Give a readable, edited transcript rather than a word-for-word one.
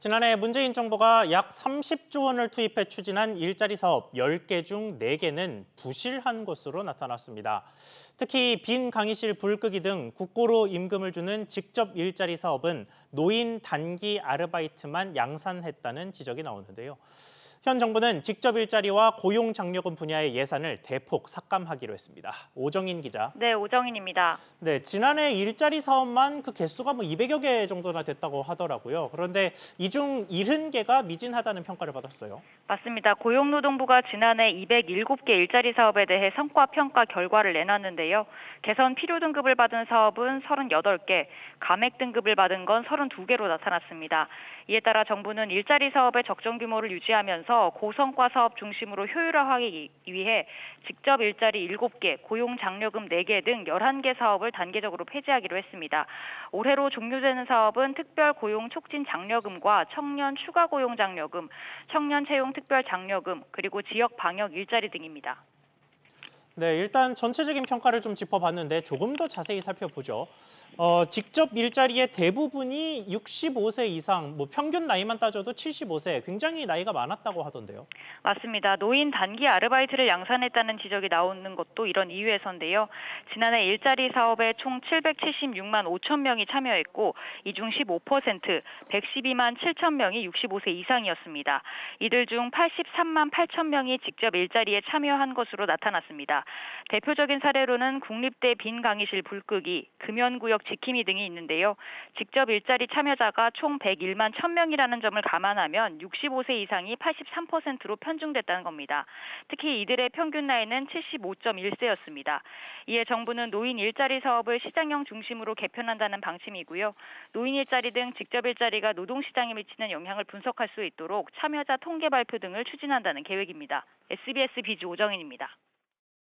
지난해 문재인 정부가 약 30조 원을 투입해 추진한 일자리 사업 10개 중 4개는 부실한 것으로 나타났습니다. 특히 빈 강의실 불 끄기 등 국고로 임금을 주는 직접 일자리 사업은 노인 단기 아르바이트만 양산했다는 지적이 나오는데요. 현 정부는 직접 일자리와 고용 장려금 분야의 예산을 대폭 삭감하기로 했습니다. 오정인 기자. 네, 오정인입니다. 네, 지난해 일자리 사업만 그 개수가 200여 개 정도나 됐다고 하더라고요. 그런데 이 중 70개가 미진하다는 평가를 받았어요. 맞습니다. 고용노동부가 지난해 207개 일자리 사업에 대해 성과 평가 결과를 내놨는데요. 개선 필요 등급을 받은 사업은 38개, 감액 등급을 받은 건 32개로 나타났습니다. 이에 따라 정부는 일자리 사업의 적정 규모를 유지하면서 고성과 사업 중심으로 효율화하기 위해 직접 일자리 7개, 고용 장려금 4개 등 11개 사업을 단계적으로 폐지하기로 했습니다. 올해로 종료되는 사업은 특별 고용 촉진 장려금과 청년 추가 고용 장려금, 청년 채용 특별 장려금, 그리고 지역 방역 일자리 등입니다. 네, 일단 전체적인 평가를 좀 짚어봤는데 조금 더 자세히 살펴보죠. 직접 일자리의 대부분이 65세 이상, 평균 나이만 따져도 75세, 굉장히 나이가 많았다고 하던데요. 맞습니다. 노인 단기 아르바이트를 양산했다는 지적이 나오는 것도 이런 이유에서인데요. 지난해 일자리 사업에 총 776만 5천 명이 참여했고 이 중 15%, 112만 7천 명이 65세 이상이었습니다. 이들 중 83만 8천 명이 직접 일자리에 참여한 것으로 나타났습니다. 대표적인 사례로는 국립대 빈 강의실 불 끄기, 금연구역 지킴이 등이 있는데요. 직접 일자리 참여자가 총 101만 1,000명이라는 점을 감안하면 65세 이상이 83%로 편중됐다는 겁니다. 특히 이들의 평균 나이는 75.1세였습니다. 이에 정부는 노인 일자리 사업을 시장형 중심으로 개편한다는 방침이고요. 노인 일자리 등 직접 일자리가 노동시장에 미치는 영향을 분석할 수 있도록 참여자 통계 발표 등을 추진한다는 계획입니다. SBS 비즈 오정인입니다.